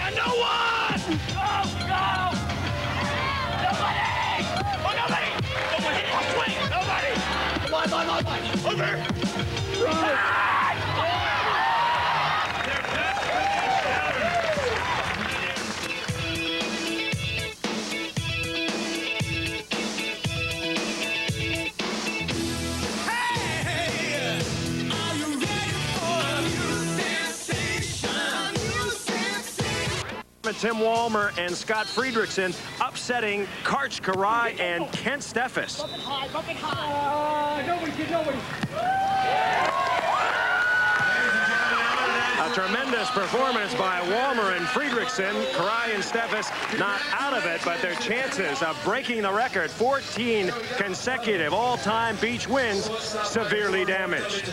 And no one! Go! Go! Nobody! Oh, nobody! Nobody! Swing! Nobody! Come on! Over! Run! Tim Walmer and Scott Friedrichsen upsetting Karch Karai and Kent Steffes. Bump it high. Nobody. A tremendous performance by Walmer and Friedrichsen. Karai and Steffes not out of it, but their chances of breaking the record, 14 consecutive all-time beach wins, severely damaged.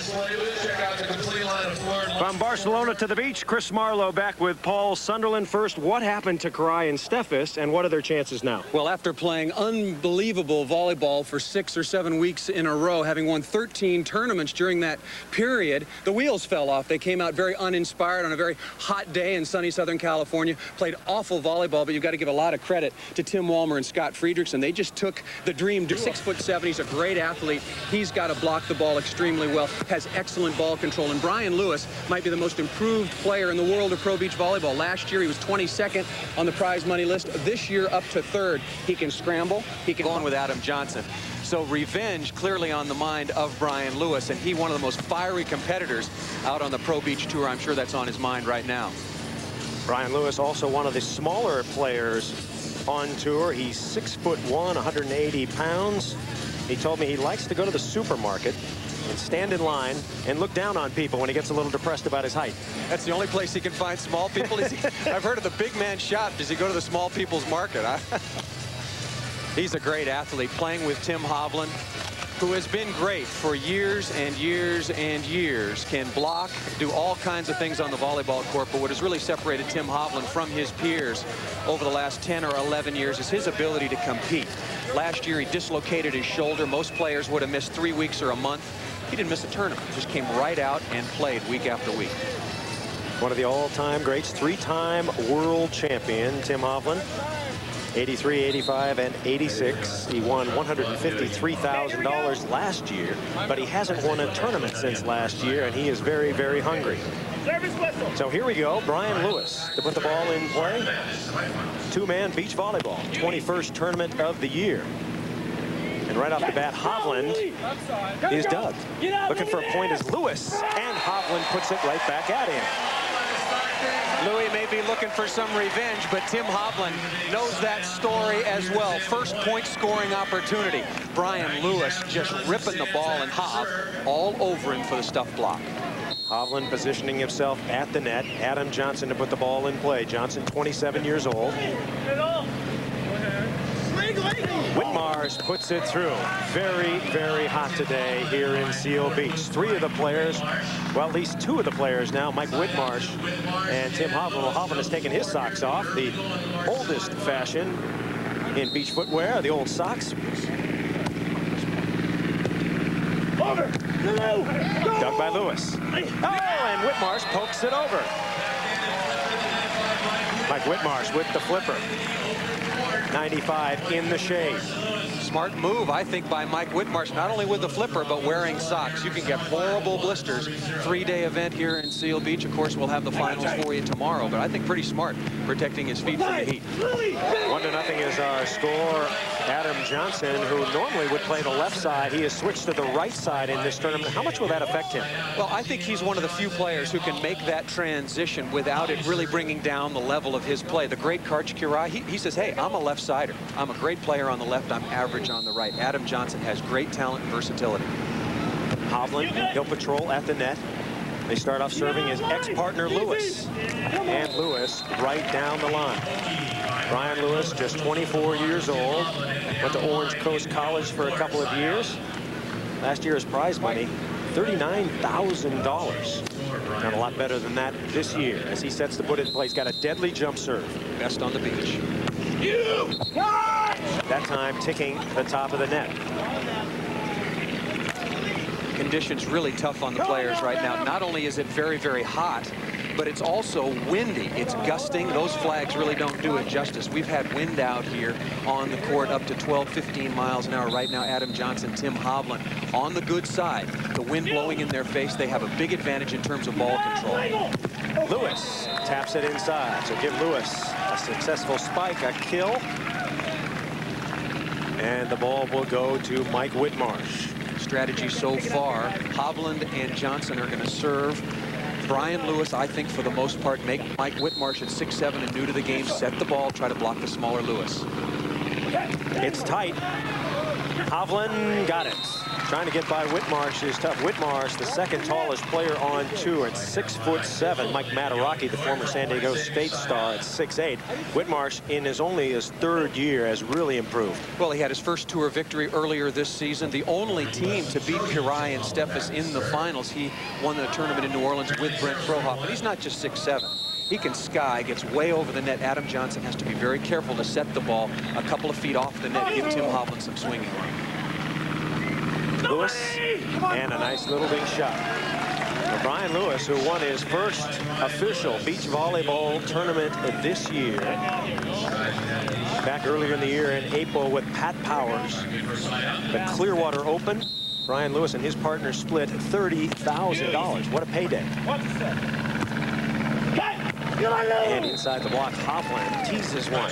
From Barcelona to the beach, Chris Marlowe back with Paul Sunderland. First, what happened to Karai and Steffes, and what are their chances now? Well, after playing unbelievable volleyball for 6 or 7 weeks in a row, having won 13 tournaments during that period, the wheels fell off. They came out very uninspired on a very hot day in sunny Southern California, played awful volleyball, but you've got to give a lot of credit to Tim Walmer and Scott Friedrichsen. They just took the dream. 6'7", he's a great athlete. He's got to block the ball extremely well, has excellent ball control, and Brian Lewis might be the most improved player in the world of pro beach volleyball. Last year, he was 22nd on the prize money list. This year, up to 3rd. He can scramble. He can go on with Adam Johnson. So revenge clearly on the mind of Brian Lewis, and he one of the most fiery competitors out on the Pro Beach Tour. I'm sure that's on his mind right now. Brian Lewis, also one of the smaller players on tour. He's 6'1", 180 pounds. He told me he likes to go to the supermarket and stand in line and look down on people when he gets a little depressed about his height. That's the only place he can find small people. I've heard of the big man shop. Does he go to the small people's market? He's a great athlete, playing with Tim Hovland, who has been great for years and years and years, can block, do all kinds of things on the volleyball court, but what has really separated Tim Hovland from his peers over the last 10 or 11 years is his ability to compete. Last year, he dislocated his shoulder. Most players would have missed 3 weeks or a month. He didn't miss a tournament, just came right out and played week after week. One of the all-time greats, 3-time world champion, Tim Hovland. 83, 85, and 86. He won $153,000 last year, but he hasn't won a tournament since last year, and he is very, very hungry. So here we go, Brian Lewis to put the ball in play. Two-man beach volleyball, 21st tournament of the year. And right off the bat, Hovland is dug. Looking for a point is Lewis, and Hovland puts it right back at him. Louis may be looking for some revenge, but Tim Hovland knows that story as well. First point scoring opportunity. Brian Lewis just ripping the ball, and Hov all over him for the stuff block. Hovland positioning himself at the net. Adam Johnson to put the ball in play. Johnson, 27 years old. Whitmarsh puts it through. Very, very hot today here in Seal Beach. 3 of the players, well, at least 2 of the players now, Mike Whitmarsh and Tim Hovland. Well, Hovland has taken his socks off, the oldest fashion in beach footwear, the old socks. Over. Dug by Lewis. Oh, and Whitmarsh pokes it over. Mike Whitmarsh with the flipper. 95 in the shade. Smart move, I think, by Mike Whitmarsh, not only with the flipper, but wearing socks. You can get horrible blisters. 3-day event here in Seal Beach. Of course, we'll have the finals for you tomorrow, but I think pretty smart protecting his feet from the heat. 1-0 is our score. Adam Johnson, who normally would play the left side, he has switched to the right side in this tournament. How much will that affect him? Well, I think he's one of the few players who can make that transition without it really bringing down the level of his play. The great Karch Karai, he says, hey, I'm a left-sider. I'm a great player on the left. I'm average on the right. Adam Johnson has great talent and versatility. Hovland, he'll patrol at the net. They start off serving his ex-partner Lewis. And Lewis right down the line. Brian Lewis, just 24 years old. Went to Orange Coast College for a couple of years. Last year's prize money, $39,000. Done a lot better than that this year as he sets the put in play. He's got a deadly jump serve. Best on the beach. That time ticking the top of the net. Conditions really tough on the players right now. Not only is it very, very hot, but it's also windy. It's gusting. Those flags really don't do it justice. We've had wind out here on the court up to 12, 15 miles an hour. Right now, Adam Johnson, Tim Hovland on the good side. The wind blowing in their face. They have a big advantage in terms of ball control. Lewis taps it inside. So give Lewis a successful spike, a kill. And the ball will go to Mike Whitmarsh. Strategy so far, Hovland and Johnson are going to serve. Brian Lewis, I think, for the most part, make Mike Whitmarsh at 6'7" and new to the game, set the ball, try to block the smaller Lewis. It's tight. Hovland got it. Trying to get by Whitmarsh is tough. Whitmarsh, the second tallest player on tour at 6'7". Mike Mataraki, the former San Diego State star, at 6'8". Whitmarsh, in only his third year, has really improved. Well, he had his first tour victory earlier this season. The only team to beat Pirai and Steffes in the finals. He won the tournament in New Orleans with Brent Frohoff, but he's not just 6'7". He can sky, gets way over the net. Adam Johnson has to be very careful to set the ball a couple of feet off the net, give Tim Hovland some swinging room. Lewis, and a nice little big shot. Well, Brian Lewis, who won his first official beach volleyball tournament this year, back earlier in the year in April with Pat Powers, the Clearwater Open. Brian Lewis and his partner split $30,000. What a payday. And inside the block, Hovland teases one.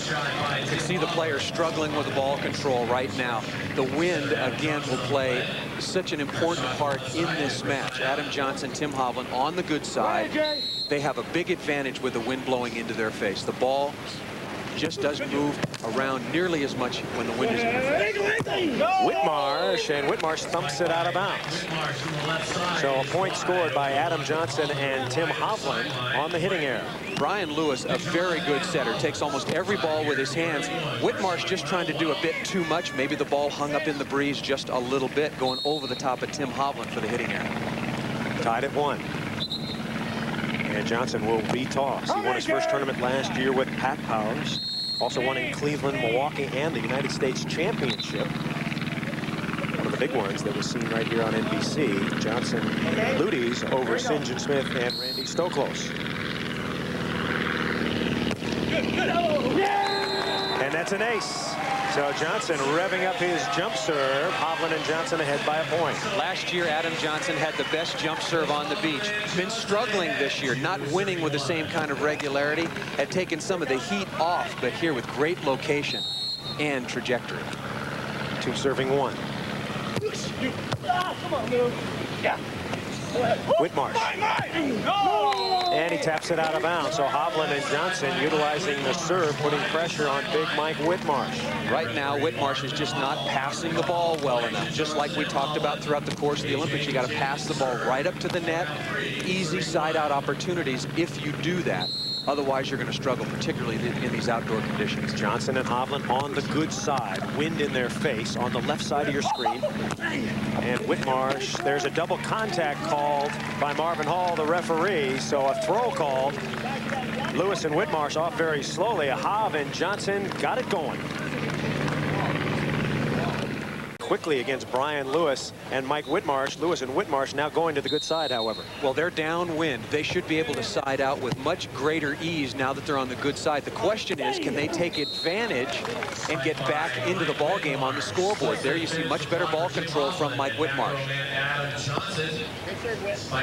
You can see the players struggling with the ball control right now. The wind, again, will play such an important part in this match. Adam Johnson, Tim Hovland on the good side. They have a big advantage with the wind blowing into their face. The ball just doesn't move around nearly as much when the wind is in your face. Whitmarsh, and Whitmarsh thumps it out of bounds. So a point scored by Adam Johnson and Tim Hovland on the hitting error. Brian Lewis, a very good setter, takes almost every ball with his hands. Whitmarsh just trying to do a bit too much. Maybe the ball hung up in the breeze just a little bit, going over the top of Tim Hovland for the hitting error. Tied at 1. And Johnson will be tossed. He won his first tournament last year with Pat Powers. Also won in Cleveland, Milwaukee, and the United States Championship. One of the big ones that was seen right here on NBC. Johnson Ludes over St. John Smith and Randy Stoklos. And that's an ace. So Johnson revving up his jump serve. Hovland and Johnson ahead by a point. Last year, Adam Johnson had the best jump serve on the beach. Been struggling this year, not winning with the same kind of regularity. Had taken some of the heat off, but here with great location and trajectory. Two serving one. Whitmarsh. And he taps it out of bounds. So Hovland and Johnson utilizing the serve, putting pressure on big Mike Whitmarsh. Right now, Whitmarsh is just not passing the ball well enough. Just like we talked about throughout the course of the Olympics, you got to pass the ball right up to the net. Easy side-out opportunities if you do that. Otherwise, you're going to struggle, particularly in these outdoor conditions. Johnson and Hovland on the good side. Wind in their face on the left side of your screen. And Whitmarsh, there's a double contact called by Marvin Hall, the referee. So a throw called. Lewis and Whitmarsh off very slowly. Hov and Johnson got it going. Quickly against Brian Lewis and Mike Whitmarsh. Lewis and Whitmarsh now going to the good side, however. Well, they're downwind. They should be able to side out with much greater ease now that they're on the good side. The question is, can they take advantage and get back into the ball game on the scoreboard? There you see much better ball control from Mike Whitmarsh.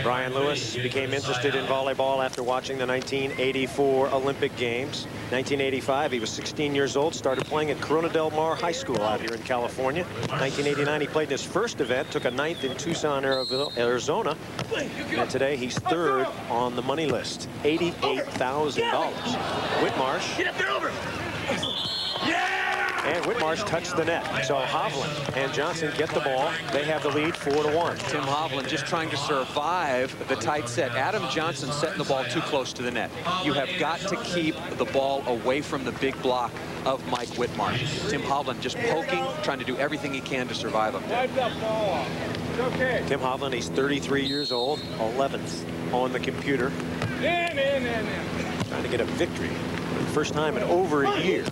Brian Lewis became interested in volleyball after watching the 1984 Olympic Games. 1985, he was 16 years old, started playing at Corona Del Mar High School out here in California. 1989, he played in his first event, took a 9th in Tucson, Arizona. And today, he's 3rd on the money list, $88,000. Whitmarsh. Get up there, over. Yeah! And Whitmarsh touched the net. So Hovland and Johnson get the ball. They have the lead 4-1. Tim Hovland just trying to survive the tight set. Adam Johnson setting the ball too close to the net. You have got to keep the ball away from the big block of Mike Whitmarsh. Tim Hovland just poking, trying to do everything he can to survive up there. Tim Hovland, he's 33 years old, 11th on the computer. Trying to get a victory for the first time in over a year.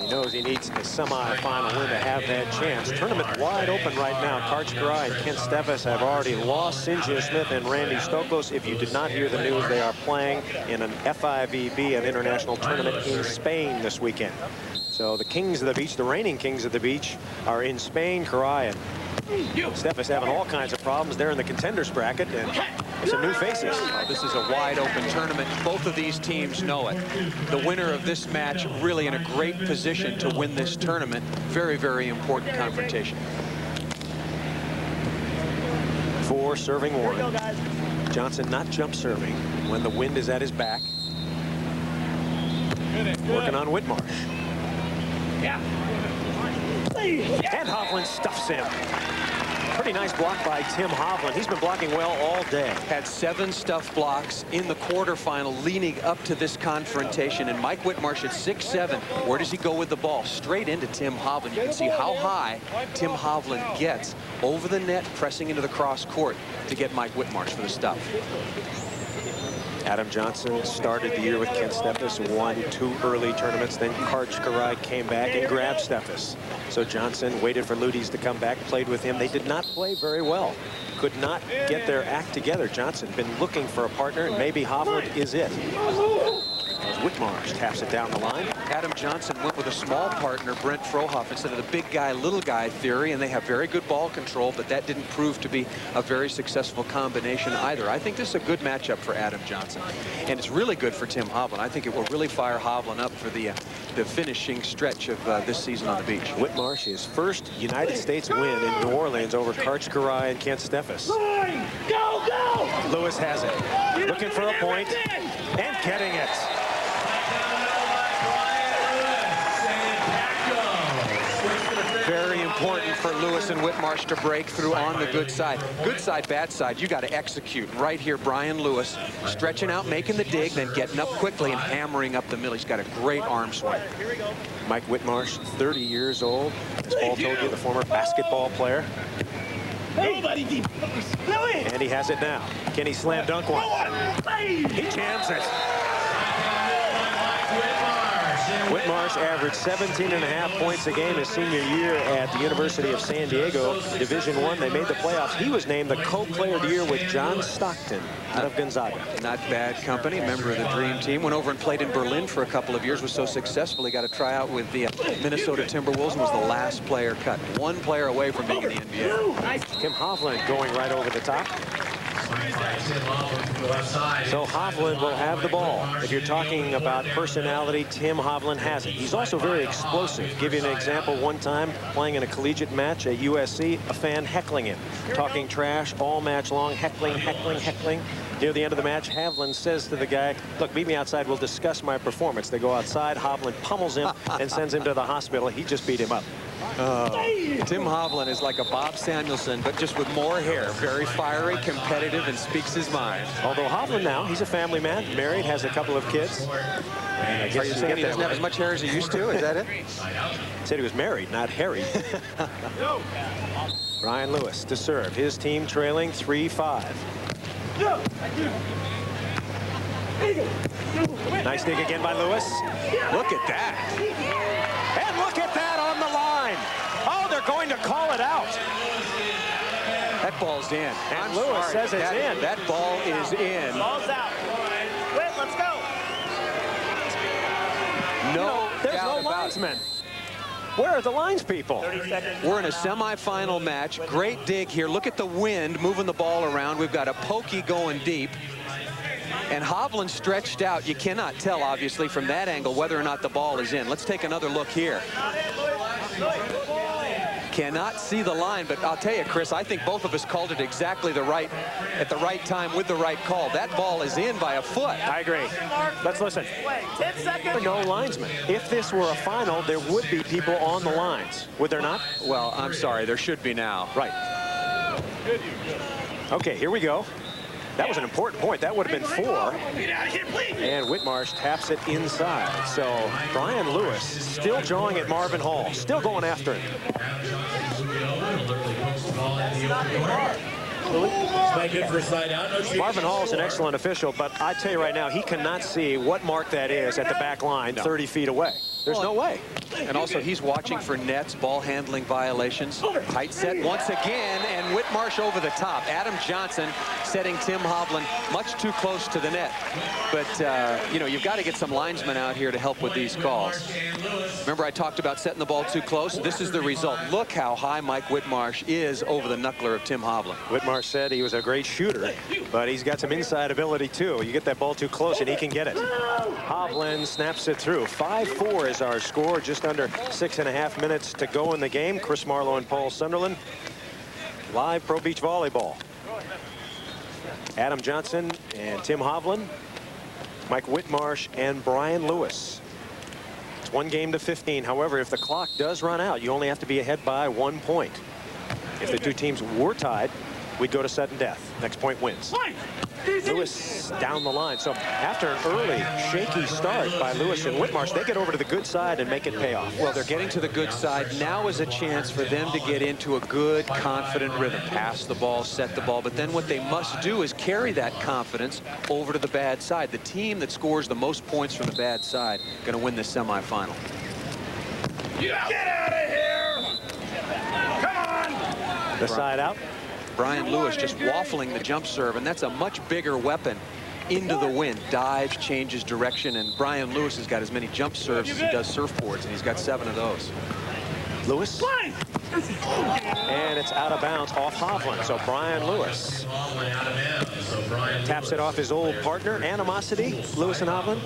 He knows he needs a semifinal win to have that chance. Tournament wide open right now. Karch Garay and Kent Steffes have already lost. Sinjin Smith and Randy Stoklos. If you did not hear the news, they are playing in an FIVB, an international tournament in Spain this weekend. So the Kings of the Beach, the reigning Kings of the Beach, are in Spain. Garay and Steffes having all kinds of problems. They're in the contenders bracket, and some new faces. This is a wide open tournament. Both of these teams know it. The winner of this match really in a great position to win this tournament. Very, very important confrontation. 4 serving 1. Johnson not jump serving when the wind is at his back. Working on Whitmarsh. And Hovland stuffs him. Pretty nice block by Tim Hovland. He's been blocking well all day. Had 7 stuff blocks in the quarterfinal leading up to this confrontation. And Mike Whitmarsh at 6'7". Where does he go with the ball? Straight into Tim Hovland. You can see how high Tim Hovland gets over the net, pressing into the cross court to get Mike Whitmarsh for the stuff. Adam Johnson started the year with Kent Steffes, won 2 early tournaments. Then Karch Garay came back and grabbed Steffes. So Johnson waited for Ludies to come back, played with him. They did not play very well. Could not get their act together. Johnson been looking for a partner, and maybe Hovland is it. As Whitmarsh taps it down the line. Adam Johnson went with a small partner, Brent Frohoff, instead of the big guy, little guy theory, and they have very good ball control, but that didn't prove to be a very successful combination either. I think this is a good matchup for Adam Johnson, and it's really good for Tim Hovland. I think it will really fire Hovland up for the finishing stretch of this season on the beach. Whitmarsh, his first United States win in New Orleans over Karch Garay and Kent Steffes. Go, go! Lewis has it. Looking for a point and getting it. Very important for Lewis and Whitmarsh to break through on the good side. Good side, bad side, you got to execute. Right here, Brian Lewis stretching out, making the dig, then getting up quickly and hammering up the middle. He's got a great arm swing. Mike Whitmarsh, 30 years old. As Paul told you, the former basketball player. And he has it now. Can he slam dunk one? He jams it. Whitmarsh averaged 17.5 points a game his senior year at the University of San Diego, Division I. They made the playoffs. He was named the co-player of the year with John Stockton out of Gonzaga. Not bad company, member of the Dream Team. Went over and played in Berlin for a couple of years, was so successful he got a tryout with the Minnesota Timberwolves and was the last player cut. 1 player away from being in the NBA. Tim Hovland going right over the top. So Hovland will have the ball. If you're talking about personality, Tim Hovland has it. He's also very explosive. Give you an example. One time, playing in a collegiate match at USC, a fan heckling him, talking trash all match long, heckling. Near the end of the match, Hovland says to the guy, look, meet me outside, we'll discuss my performance. They go outside, Hovland pummels him and sends him to the hospital. He just beat him up. Tim Hovland is like a Bob Samuelson, but just with more hair. Very fiery, competitive, and speaks his mind. Although Hovland now, he's a family man, married, has a couple of kids. And I guess Are you saying he doesn't have as much hair as he used to? Is that it? Said he was married, not hairy. Brian Lewis to serve. His team trailing 3-5. Nice dig again by Lewis. Look at that. And look at that on the line. Oh, they're going to call it out. That ball's in. And Lewis says it's in. That ball is in. Ball's out. Wait, let's go. No There's doubt no about linesmen. Where are the lines people? 30 seconds. We're in a semifinal match. Great dig here. Look at the wind moving the ball around. We've got a pokey going deep. And Hovland stretched out. You cannot tell, obviously, from that angle whether or not the ball is in. Let's take another look here. Cannot see the line, but I'll tell you, Chris, I think both of us called it exactly at the right time with the right call. That ball is in by a foot. I agree. Let's listen. Wait, 10 seconds. No linesmen. If this were a final, there would be people on the lines. Would there not? Well, I'm sorry. There should be now. Right. Okay, here we go. That was an important point. That would have been 4. Get out of here, please. And Whitmarsh taps it inside. So Brian Lewis still jawing at Marvin Hall. Still going after him. Good for a side out. No Marvin Hall is an excellent official, but I tell you right now, he cannot see what mark that is at the back line 30 feet away. There's no way. And also, he's watching for nets, ball handling violations. Tight set once again, and Whitmarsh over the top. Adam Johnson setting Tim Hovland much too close to the net. But, you know, you've got to get some linesmen out here to help with these calls. Remember, I talked about setting the ball too close? This is the result. Look how high Mike Whitmarsh is over the knuckler of Tim Hovland. Whitmarsh said he was a great shooter, but he's got some inside ability, too. You get that ball too close, and he can get it. Hovland snaps it through. 5-4 is our score. Just under 6.5 minutes to go in the game. Chris Marlowe and Paul Sunderland. Live Pro Beach Volleyball. Adam Johnson and Tim Hovland. Mike Whitmarsh and Brian Lewis. It's 1 game to 15. However, if the clock does run out, you only have to be ahead by 1 point. If the two teams were tied, we'd go to sudden death. Next point wins. Lewis down the line. So after an early shaky start by Lewis and Whitmarsh, they get over to the good side and make it pay off. Well, they're getting to the good side. Now is a chance for them to get into a good, confident rhythm. Pass the ball, set the ball. But then what they must do is carry that confidence over to the bad side. The team that scores the most points from the bad side going to win this semifinal. Get out of here! Come on! The side out. Brian Lewis just waffling the jump serve, and that's a much bigger weapon into the wind. Dives, changes direction, and Brian Lewis has got as many jump serves as he does surfboards, and he's got 7 of those. Lewis. And it's out of bounds off Hovland. So Brian Lewis taps it off his old partner. Animosity, Lewis and Hovland?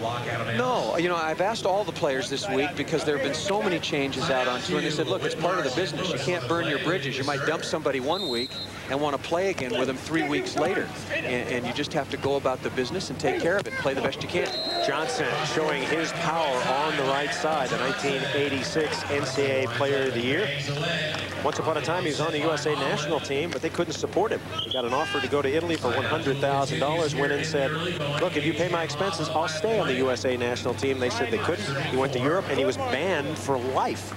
No, you know, I've asked all the players this week because there have been so many changes out on tour, and they said, look, it's part of the business. You can't burn your bridges. You might dump somebody 1 week and want to play again with them 3 weeks later. And you just have to go about the business and take care of it. Play the best you can. Johnson showing his power on the right side, the 1986 NCAA Player of the Year. Once upon a time, he was on the USA national team, but they couldn't support him. He got an offer to go to Italy for $100,000. Went and said, look, if you pay my expenses, I'll stay on the USA national team. They said they couldn't. He went to Europe, and he was banned for life.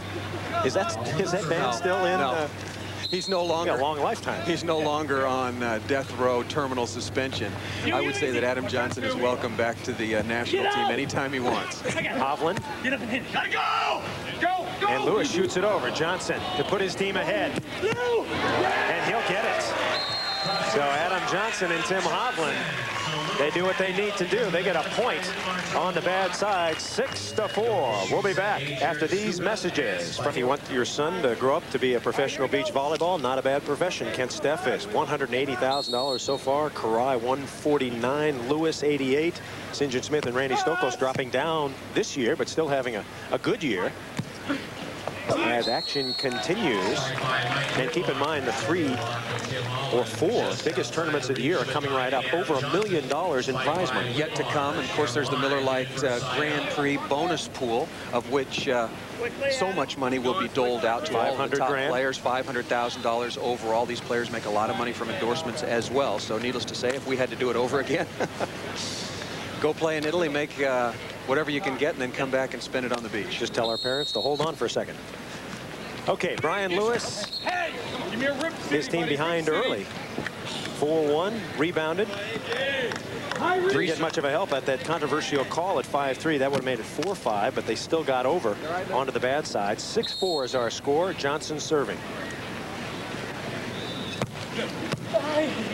Is that ban still in? No. He's no longer a long lifetime. He's no longer on death row terminal suspension. I would say that Adam Johnson is welcome back to the national team anytime he wants. Hovland. Get up and hit it. Gotta go! Go! Go! And Lewis shoots it over. Johnson to put his team ahead. And he'll get it. So Adam Johnson and Tim Hovland, they do what they need to do. They get a point on the bad side, 6-4. We'll be back after these messages. If you want your son to grow up to be a professional beach volleyball, not a bad profession. Kent Steff is $180,000 so far. Karai $149,000. Lewis $88,000. St. John Smith and Randy Stokos dropping down this year, but still having a good year. As action continues, and keep in mind the 3 or 4 biggest tournaments of the year are coming right up. Over $1 million in prize money yet to come. And of course, there's the Miller Lite Grand Prix bonus pool, of which so much money will be doled out to all the top players. $500,000 overall. These players make a lot of money from endorsements as well. So needless to say, if we had to do it over again, go play in Italy, make whatever you can get, and then come back and spend it on the beach. Just tell our parents to hold on for a second. Okay, Brian Lewis, his team behind early. 4-1, rebounded. Didn't get much of a help at that controversial call at 5-3. That would have made it 4-5, but they still got over onto the bad side. 6-4 is our score. Johnson serving.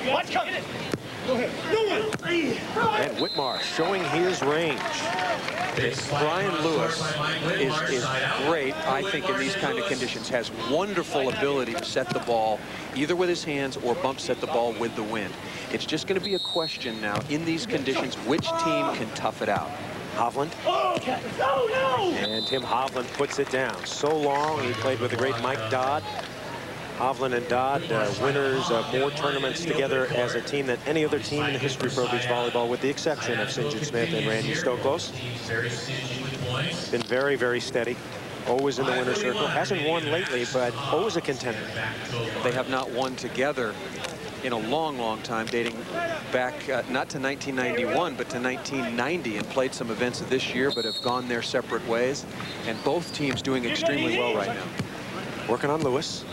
Watch coming. Go ahead. And Whitmarsh showing his range. Brian Lewis is great, I think, in these kind of conditions. Has wonderful ability to set the ball either with his hands or bump set the ball with the wind. It's just going to be a question now in these conditions which team can tough it out. Hovland. And Tim Hovland puts it down. So long. He played with the great Mike Dodd. Hovland and Dodd, winners of more tournaments together as a team than any other team in the history of Pro Beach Volleyball, with the exception of St. John Smith and Randy Stokos. Been very, very steady. Always in the winner's circle. Hasn't won lately, but always a contender. They have not won together in a long, long time, dating back not to 1991, but to 1990, and played some events this year, but have gone their separate ways. And both teams doing extremely well right now. Working on Lewis.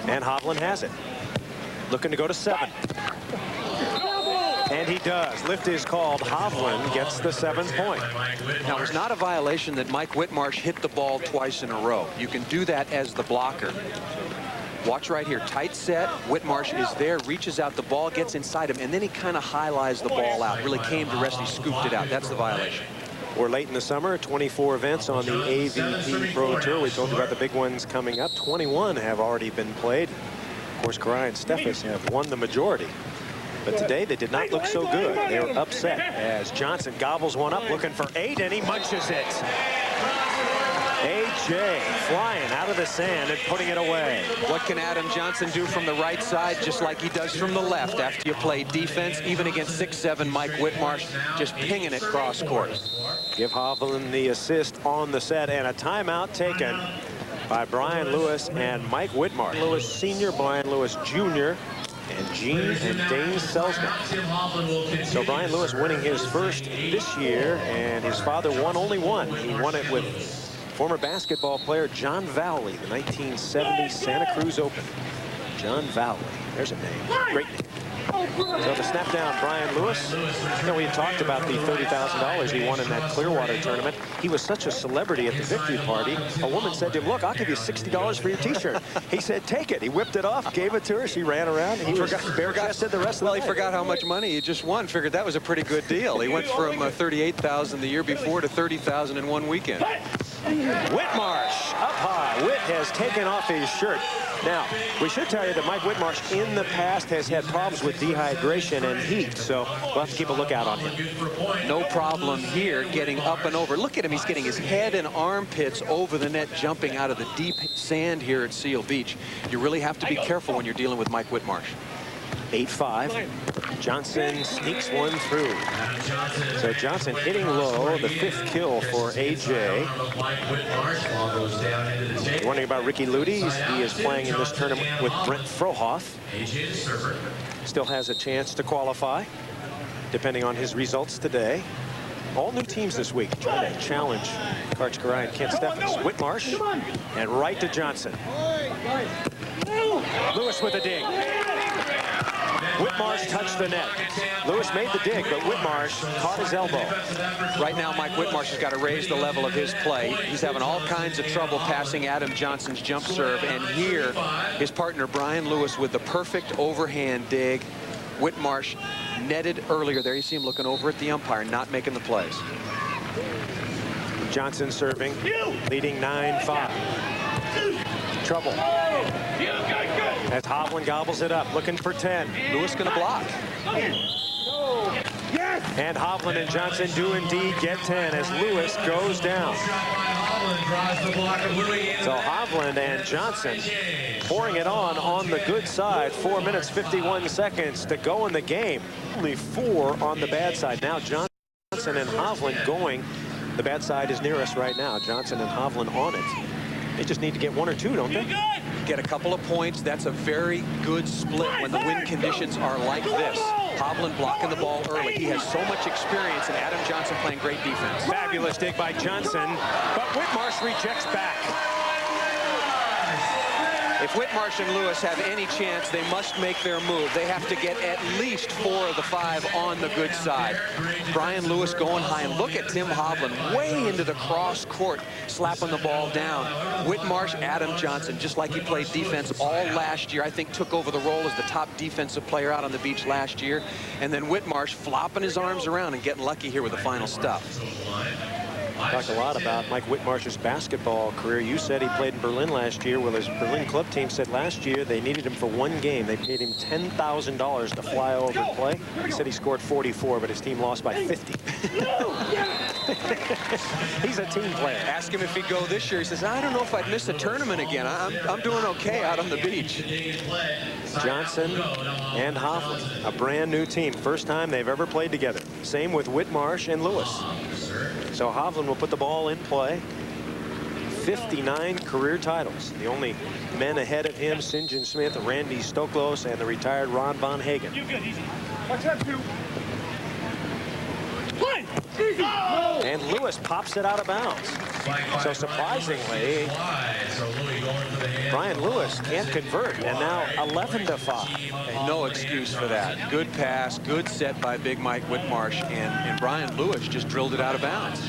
And Hovland has it. looking to go to 7. And he does. Lift is called. Hovland gets the 7th point. Now, it was not a violation that Mike Whitmarsh hit the ball twice in a row. You can do that as the blocker. Watch right here. Tight set. Whitmarsh is there, reaches out. The ball gets inside him, and then he kind of high-lies the ball out. Really came to rest. He scooped it out. That's the violation. We're late in the summer. 24 events on the AVP Pro Tour. We told you about the big ones coming up. 21 have already been played. Of course, Karai and Steffes have won the majority. But today they did not look so good. They were upset as Johnson gobbles one up, looking for 8, and he munches it. AJ flying out of the sand and putting it away. What can Adam Johnson do from the right side, just like he does from the left after you play defense, even against 6'7" Mike Whitmarsh, just pinging it cross court. Give Hovland the assist on the set, and a timeout taken by Brian Lewis and Mike Whitmarsh. Lewis Sr., Brian Lewis Jr., and Gene and Dane Selznick. So Brian Lewis winning his first this year, and his father won only one. He won it with former basketball player John Valley, the 1970 Santa Cruz Open. John Valley, there's a name, great name. So the snap down, Brian Lewis. You know, we had talked about the $30,000 he won in that Clearwater tournament. He was such a celebrity at the victory party. A woman said to him, look, I'll give you $60 for your t-shirt. He said, take it. He whipped it off, gave it to her. She ran around. He forgot bare-chested the rest of the night. He forgot how much money he just won. Figured that was a pretty good deal. He went from $38,000 the year before to $30,000 in one weekend. Whitmarsh up high. Whit has taken off his shirt. Now, we should tell you that Mike Whitmarsh in the past has had problems with dehydration and heat, so we'll have to keep a lookout on him. No problem here getting up and over. Look at him. He's getting his head and armpits over the net, jumping out of the deep sand here at Seal Beach. You really have to be careful when you're dealing with Mike Whitmarsh. 8-5. Johnson sneaks one through. So Johnson hitting low, the 5th kill for AJ. You're wondering about Ricky Ludes. He is playing in this tournament with Brent Frohoff. Still has a chance to qualify, depending on his results today. All new teams this week trying to challenge Karch Karai and Kent Steffes. Whitmarsh and right to Johnson. Lewis with a dig. Whitmarsh touched the net. Lewis made the dig, but Whitmarsh caught his elbow. Right now, Mike Whitmarsh has got to raise the level of his play. He's having all kinds of trouble passing Adam Johnson's jump serve, and here, his partner Brian Lewis with the perfect overhand dig. Whitmarsh netted earlier there. You see him looking over at the umpire, not making the plays. Johnson serving, leading 9-5. Trouble. As Hovland gobbles it up, looking for 10. Lewis going to block. And Hovland and Johnson do indeed get 10 as Lewis goes down. So Hovland and Johnson pouring it on the good side. 4 minutes, 51 seconds to go in the game. Only 4 on the bad side. Now Johnson and Hovland going. The bad side is near us right now. Johnson and Hovland on it. They just need to get 1 or 2, don't they? Get a couple of points. That's a very good split when the wind conditions are like this. Hovland blocking the ball early. He has so much experience, and Adam Johnson playing great defense. Fabulous dig by Johnson, but Whitmarsh rejects back. If Whitmarsh and Lewis have any chance, they must make their move. They have to get at least 4 of the 5 on the good side. Brian Lewis going high, and look at Tim Hovland way into the cross court, slapping the ball down. Whitmarsh, Adam Johnson, just like he played defense all last year. I think took over the role as the top defensive player out on the beach last year. And then Whitmarsh flopping his arms around and getting lucky here with the final stop. Talked a lot about Mike Whitmarsh's basketball career. You said he played in Berlin last year. Well, his Berlin club team said last year they needed him for 1 game. They paid him $10,000 to fly over and play. He said he scored 44, but his team lost by 50. He's a team player. Ask him if he'd go this year. He says, I don't know if I'd miss a tournament again. I'm doing okay out on the beach. Johnson and Hovland, a brand new team. First time they've ever played together. Same with Whitmarsh and Lewis. So Hovland will put the ball in play. 59 career titles. The only men ahead of him, St. John Smith, Randy Stoklos, and the retired Ron Von Hagen. And Lewis pops it out of bounds. So surprisingly, Brian Lewis can't convert, and now 11-5. No excuse for that. Good pass, good set by big Mike Whitmarsh, and Brian Lewis just drilled it out of bounds.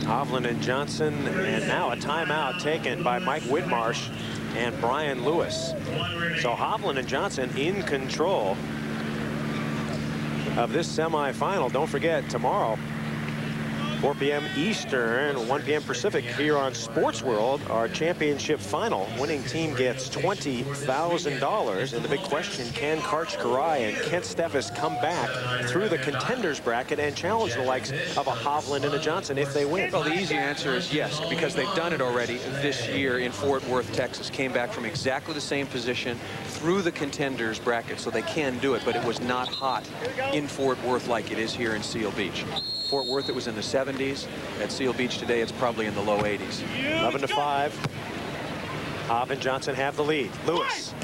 Hovland and Johnson, and now a timeout taken by Mike Whitmarsh and Brian Lewis. So Hovland and Johnson in control of this semifinal. Don't forget, tomorrow, 4 p.m. Eastern, 1 p.m. Pacific, here on Sports World, our championship final. Winning team gets $20,000. And the big question, can Karch Karai and Kent Steffes come back through the contenders bracket and challenge the likes of a Hovland and a Johnson if they win? Well, the easy answer is yes, because they've done it already this year in Fort Worth, Texas. Came back from exactly the same position through the contenders bracket, so they can do it, but it was not hot in Fort Worth like it is here in Seal Beach. Fort Worth, it was in the 70s. At Seal Beach today, it's probably in the low 80s. 11-5. Hov and Johnson have the lead. Lewis.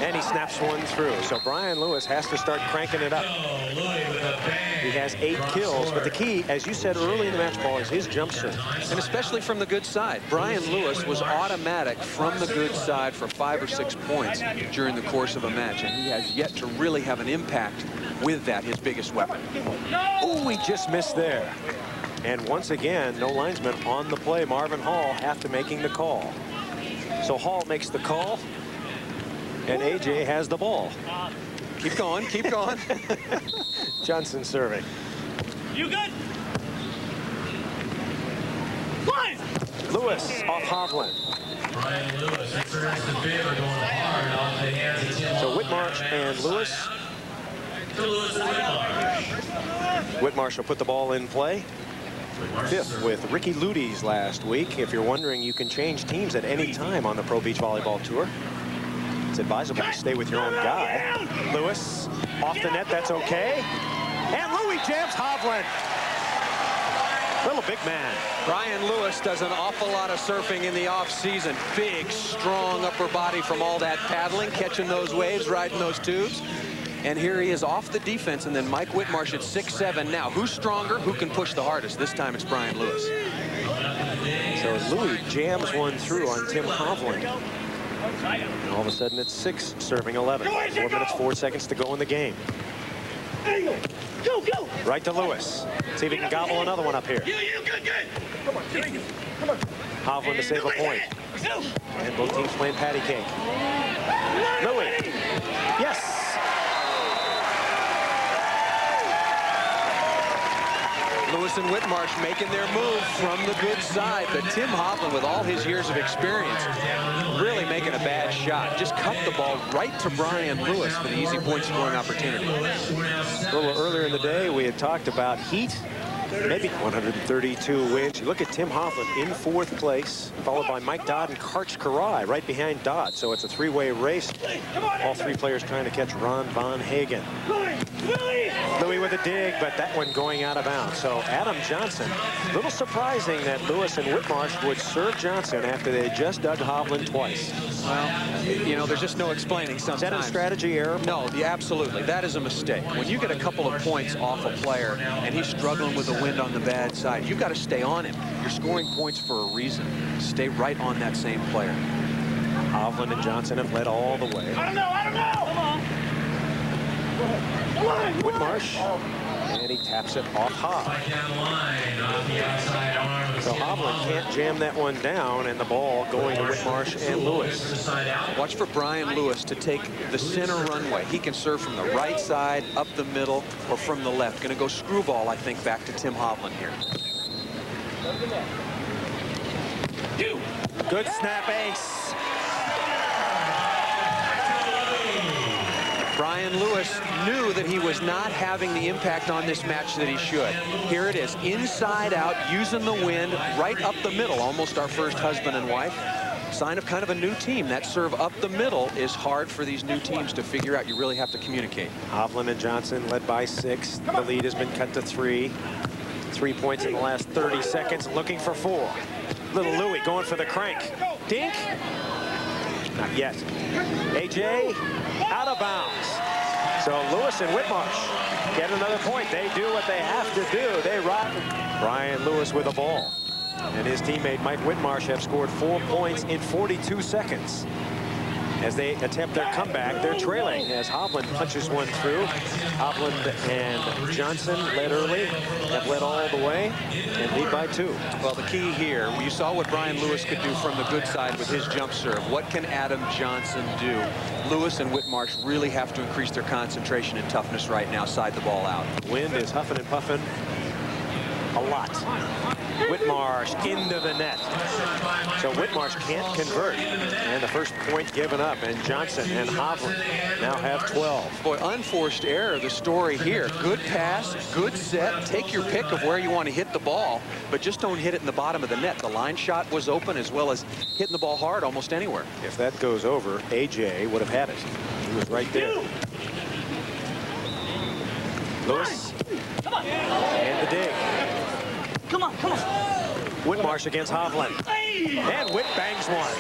And he snaps one through. So Brian Lewis has to start cranking it up. He has 8 kills, but the key, as you said early in the match ball, is his jump serve. And especially from the good side. Brian Lewis was automatic from the good side for 5 or 6 points during the course of a match, and he has yet to really have an impact with that, his biggest weapon. Oh, he just missed there. And once again, no linesman on the play. Marvin Hall after making the call. So Hall makes the call, and AJ has the ball. Keep going, keep going. Johnson serving. You good? Fine. Lewis off Hovland. Brian Lewis returns the favor going hard off the hands of Tim So Whitmarsh and Lewis. Whitmarsh will put the ball in play. 5th with Ricky Ludes last week. If you're wondering, you can change teams at any time on the Pro Beach Volleyball Tour. It's advisable to stay with your own guy. Lewis off the net, that's okay. And Louis jams Hovland. Little big man. Brian Lewis does an awful lot of surfing in the off-season. Big, strong upper body from all that paddling, catching those waves, riding those tubes. And here he is off the defense, and then Mike Whitmarsh at 6'7". Now, who's stronger? Who can push the hardest? This time it's Brian Lewis. So Louis jams one through on Tim Hovland. And all of a sudden it's 6 serving 11. 4 minutes 4 seconds to go in the game. Go, go. Right to Lewis. See if he can gobble another one up here. You good. Come on. Hovland to save a point. And both teams playing patty cake. Louis. Yes. Lewis and Whitmarsh making their move from the good side, but Tim Hovland, with all his years of experience, really making a bad shot. Just cut the ball right to Brian Lewis for the easy point scoring opportunity. A little earlier in the day, we had talked about heat. Maybe 132 wins. You look at Tim Hovland in 4th place, followed by Mike Dodd and Karch Karai right behind Dodd. So it's a 3-way race. All 3 players trying to catch Ron Von Hagen. Louis with a dig, but that one going out of bounds. So Adam Johnson, a little surprising that Lewis and Whitmarsh would serve Johnson after they had just dug Hovland twice. Well, you know, there's just no explaining sometimes. Is that a strategy error? No, absolutely. That is a mistake. When you get a couple of points off a player and he's struggling with the wind on the bad side, you've got to stay on him. You're scoring points for a reason. Stay right on that same player. Hovland and Johnson have led all the way. I don't know. Come on. Whitmarsh, and he taps it off Hov. So Hovland can't jam that one down, and the ball going to Whitmarsh and Lewis. Watch for Brian Lewis to take the center runway. He can serve from the right side, up the middle, or from the left. Going to go screwball, I think, back to Tim Hovland here. Good snap ace. Brian Lewis knew that he was not having the impact on this match that he should. Here it is, inside out, using the wind, right up the middle, almost our first husband and wife. Sign of kind of a new team. That serve up the middle is hard for these new teams to figure out. You really have to communicate. Hovland and Johnson led by 6. The lead has been cut to 3. 3 points in the last 30 seconds, looking for 4. Little Louis going for the crank. Dink. Not yet. AJ out of bounds. So Lewis and Whitmarsh get another point. They do what they have to do. They ride. Brian Lewis with a ball. And his teammate Mike Whitmarsh have scored 4 points in 42 seconds. As they attempt their comeback, they're trailing as Hovland punches one through. Hovland and Johnson led early, have led all the way, and lead by 2. Well, the key here, you saw what Brian Lewis could do from the good side with his jump serve. What can Adam Johnson do? Lewis and Whitmarsh really have to increase their concentration and toughness right now, side the ball out. Wind is huffing and puffing a lot. Whitmarsh into the net. So Whitmarsh can't convert. And the first point given up. And Johnson and Hovland now have 12. Boy, unforced error, the story here. Good pass, good set. Take your pick of where you want to hit the ball, but just don't hit it in the bottom of the net. The line shot was open, as well as hitting the ball hard almost anywhere. If that goes over, AJ would have had it. He was right there. Lewis. And the dig. Come on, come on. Whitmarsh against Hovland. And Whit bangs one.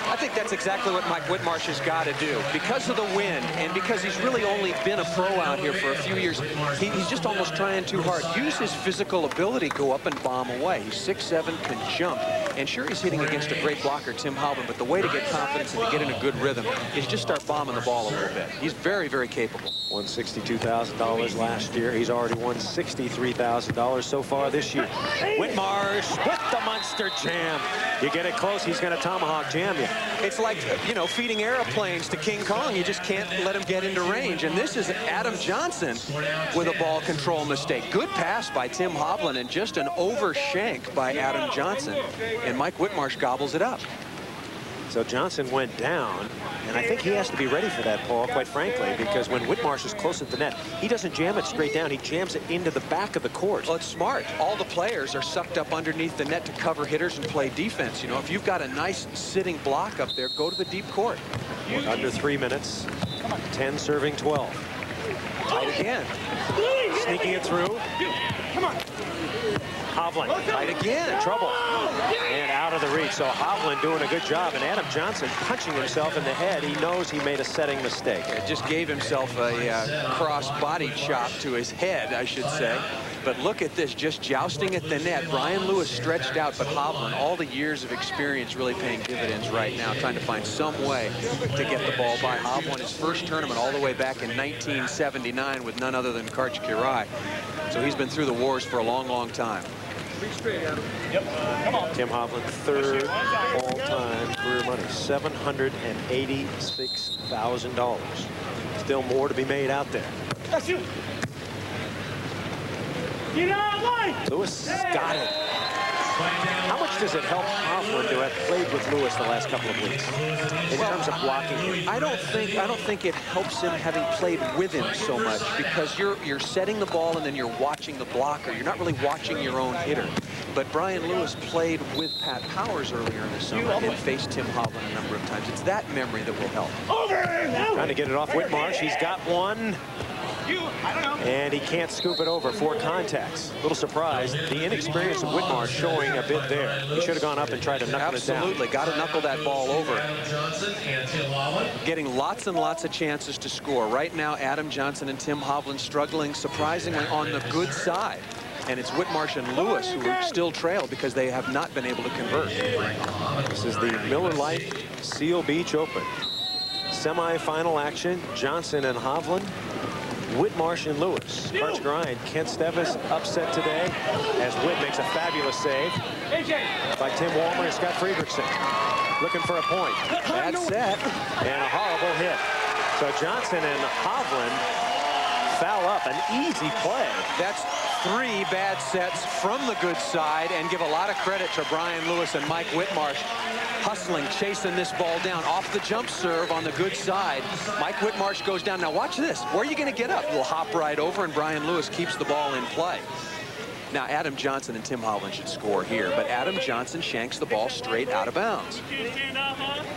I think that's exactly what Mike Whitmarsh has got to do. Because of the wind, and because he's really only been a pro out here for a few years, he's just almost trying too hard. Use his physical ability, go up and bomb away. He's 6'7", can jump. And sure, he's hitting against a great blocker, Tim Hovland, but the way to get confidence and to get in a good rhythm is just start bombing the ball a little bit. He's very, very capable. Won $62,000 last year. He's already won $63,000 so far this year. Whitmarsh with the monster jam. You get it close, he's going to tomahawk jam you. It's like, you know, feeding airplanes to King Kong. You just can't let him get into range. And this is Adam Johnson with a ball control mistake. Good pass by Tim Hovland and just an overshank by Adam Johnson. And Mike Whitmarsh gobbles it up. So Johnson went down, and I think he has to be ready for that, Paul, quite frankly, because when Whitmarsh is close at the net, he doesn't jam it straight down. He jams it into the back of the court. Well, it's smart. All the players are sucked up underneath the net to cover hitters and play defense. You know, if you've got a nice sitting block up there, go to the deep court. We're under 3 minutes. 10 serving 12. Tight again. Sneaking it through. Come on. Hovland. Tight again. Trouble. And out of the reach. So Hovland doing a good job. And Adam Johnson punching himself in the head. He knows he made a setting mistake. It just gave himself a cross-body chop to his head, I should say. But look at this, just jousting at the net. Brian Lewis stretched out, but Hovland, all the years of experience really paying dividends right now, trying to find some way to get the ball by. Hovland, his first tournament all the way back in 1979 with none other than Karch Kirai. So he's been through the wars for a long, long time. Tim Hovland, third all-time career money, $786,000. Still more to be made out there. That's you. Get out of line. Lewis got it. How much does it help Hovland to have played with Lewis the last couple of weeks in terms of blocking him? I don't think it helps him having played with him so much, because you're setting the ball and then you're watching the blocker. You're not really watching your own hitter. But Brian Lewis played with Pat Powers earlier in the summer and faced Tim Hovland a number of times. It's that memory that will help. Trying to get it off Whitmarsh. He's got one. And he can't scoop it over. 4 contacts. A little surprised. The inexperience of Whitmarsh showing a bit there. He should have gone up and tried to knuckle it down. Absolutely. Got to knuckle that ball over. Getting lots and lots of chances to score. Right now, Adam Johnson and Tim Hovland struggling surprisingly on the good side. And it's Whitmarsh and Lewis who still trail because they have not been able to convert. This is the Miller Lite Seal Beach Open. Semi-final action. Johnson and Hovland. Whitmarsh and Lewis. Karch Grind, Kent Stevis upset today as Whit makes a fabulous save by Tim Walmer and Scott Friedrichsen. Looking for a point. Bad set and a horrible hit. So Johnson and Hovland foul up. An easy play. That's 3 bad sets from the good side, and give a lot of credit to Brian Lewis and Mike Whitmarsh. Hustling, chasing this ball down off the jump serve on the good side. Mike Whitmarsh goes down. Now watch this. Where are you going to get up? We'll hop right over, and Brian Lewis keeps the ball in play. Now Adam Johnson and Tim Hovland should score here, but Adam Johnson shanks the ball straight out of bounds.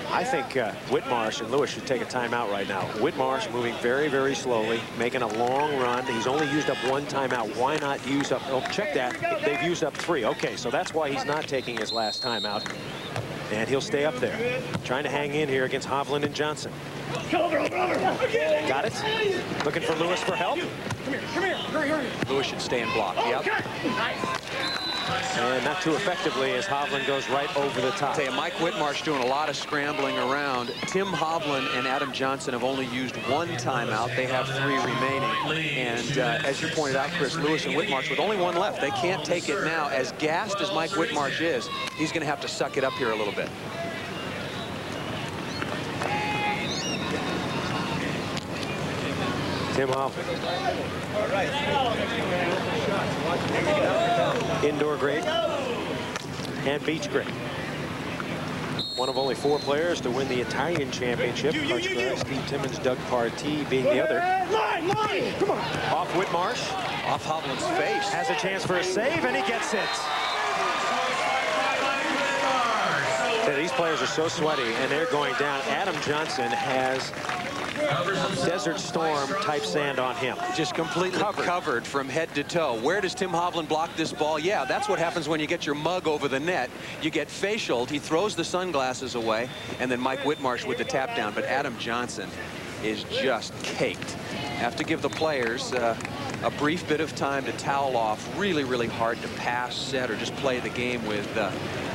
I think Whitmarsh and Lewis should take a timeout right now. Whitmarsh moving very, very slowly, making a long run. He's only used up 1 timeout. Why not use up? Oh, check that. They've used up 3. Okay, so that's why he's not taking his last timeout. And he'll stay up there, trying to hang in here against Hovland and Johnson. Got it. Looking for Lewis for help. Come here, hurry. Lewis should stay and block. Yep. And not too effectively as Hovland goes right over the top. I'll tell you, Mike Whitmarsh doing a lot of scrambling around. Tim Hovland and Adam Johnson have only used one timeout. They have 3 remaining. And as you pointed out, Chris, Lewis and Whitmarsh with only 1 left. They can't take it now. As gassed as Mike Whitmarsh is, he's going to have to suck it up here a little bit. Tim Hovland. Indoor great and beach great. One of only 4 players to win the Italian championship. Steve Timmons, Doug Partee being the other. Come on. Off Whitmarsh. Off Hovland's face. Has a chance for a save, and he gets it. These players are so sweaty, and they're going down. Adam Johnson has Desert Storm type sand on him. Just completely covered from head to toe. Where does Tim Hovland block this ball? Yeah, that's what happens when you get your mug over the net. You get facialed. He throws the sunglasses away, and then Mike Whitmarsh with the tap down. But Adam Johnson is just caked. Have to give the players a brief bit of time to towel off. Really, really hard to pass, set, or just play the game with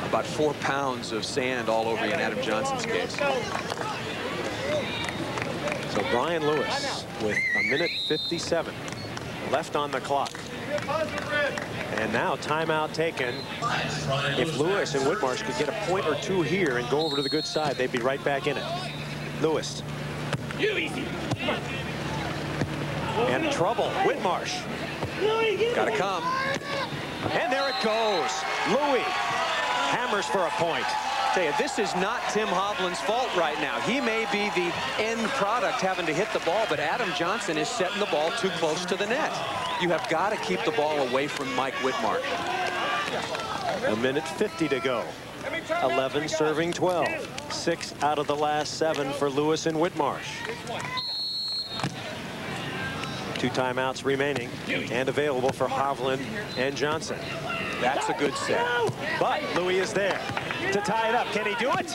about 4 pounds of sand all over you in Adam Johnson's case. So Brian Lewis with 1:57 left on the clock. And now timeout taken. If Lewis and Whitmarsh could get a point or 2 here and go over to the good side, they'd be right back in it. Lewis. And trouble. Whitmarsh. Gotta come. And there it goes. Louis hammers for a point. Tell you, this is not Tim Hovland's fault right now. He may be the end product having to hit the ball, but Adam Johnson is setting the ball too close to the net. You have got to keep the ball away from Mike Whitmarsh. 1:50 to go. 11 serving 12. 6 out of the last 7 for Lewis and Whitmarsh. 2 timeouts remaining and available for Hovland and Johnson. That's a good set. But Louis is there to tie it up. Can he do it?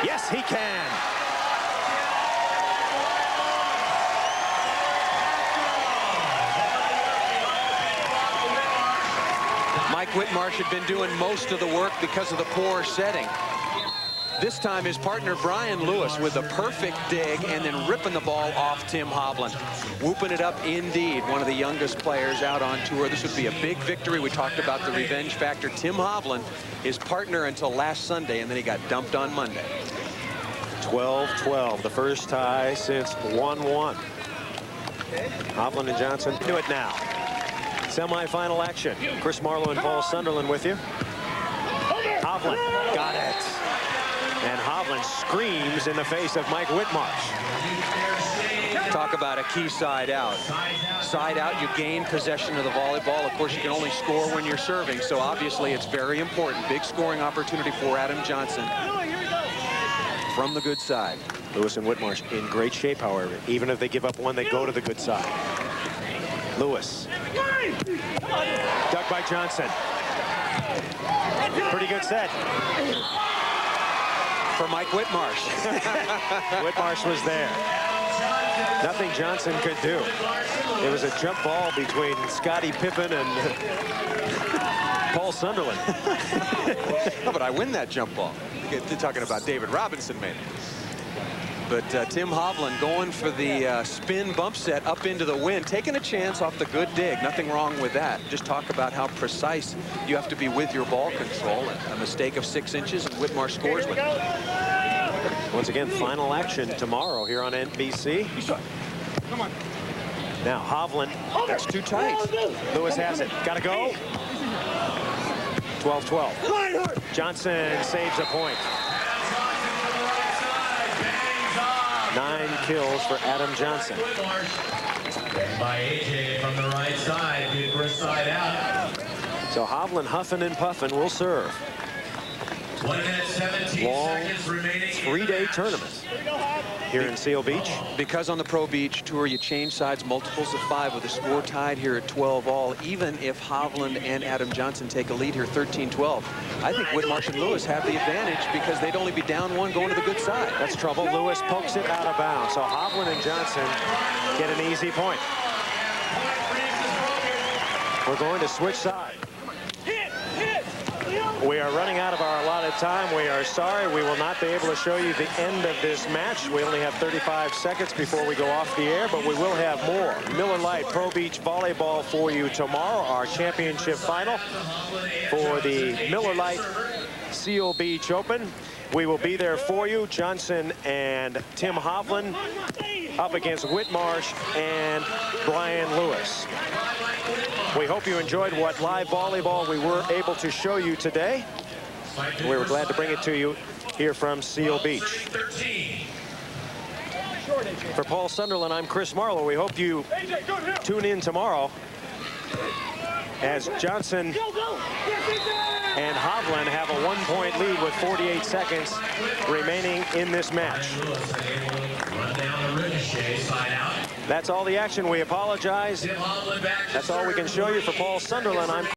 Yes, he can. Mike Whitmarsh had been doing most of the work because of the poor setting. This time his partner Brian Lewis with a perfect dig and then ripping the ball off Tim Hovland. Whooping it up indeed. One of the youngest players out on tour. This would be a big victory. We talked about the revenge factor. Tim Hovland, his partner until last Sunday, and then he got dumped on Monday. 12-12, the first tie since 1-1. Hovland and Johnson do it now. Semi-final action. Chris Marlowe and Paul Sunderland with you. Hovland got it. And Hovland screams in the face of Mike Whitmarsh. Talk about a key side out. Side out, you gain possession of the volleyball. Of course, you can only score when you're serving, so obviously it's very important. Big scoring opportunity for Adam Johnson from the good side. Lewis and Whitmarsh in great shape, however. Even if they give up one, they go to the good side. Lewis. Dug by Johnson. Pretty good set. For Mike Whitmarsh. Whitmarsh was there. Nothing Johnson could do. It was a jump ball between Scottie Pippen and Paul Sunderland. No, but I win that jump ball. They're talking about David Robinson, maybe. But Tim Hovland going for the spin bump set up into the wind, taking a chance off the good dig. Nothing wrong with that. Just talk about how precise you have to be with your ball control. A mistake of 6 inches, and Whitmarsh scores with it. Once again, final action tomorrow here on NBC. Come on. Now Hovland. That's too tight. Lewis has it. Gotta go. 12-12. Johnson saves a point. 9 kills for Adam Johnson. By AJ from the right side, good first side out. So Hovland huffing and puffing will serve. 1 minute 17 Long seconds remaining. 3-day tournament here in Seal Beach. Because on the Pro Beach Tour, you change sides multiples of 5 with a score tied here at 12 all. Even if Hovland and Adam Johnson take a lead here 13-12, I think Whitmarsh and Lewis have the advantage because they'd only be down 1 going to the good side. That's trouble. Lewis pokes it out of bounds. So Hovland and Johnson get an easy point. We're going to switch side. We are running out of our allotted time. We are sorry. We will not be able to show you the end of this match. We only have 35 seconds before we go off the air, but we will have more Miller Lite Pro Beach Volleyball for you tomorrow, our championship final for the Miller Lite Seal Beach Open. We will be there for you. Johnson and Tim Hovland up against Whitmarsh and Brian Lewis. We hope you enjoyed what live volleyball we were able to show you today. We were glad to bring it to you here from Seal Beach. For Paul Sunderland, I'm Chris Marlowe. We hope you tune in tomorrow as Johnson and Hovland have a 1-point lead with 48 seconds remaining in this match. That's all the action. We apologize. That's all we can show you. For Paul Sunderland, I'm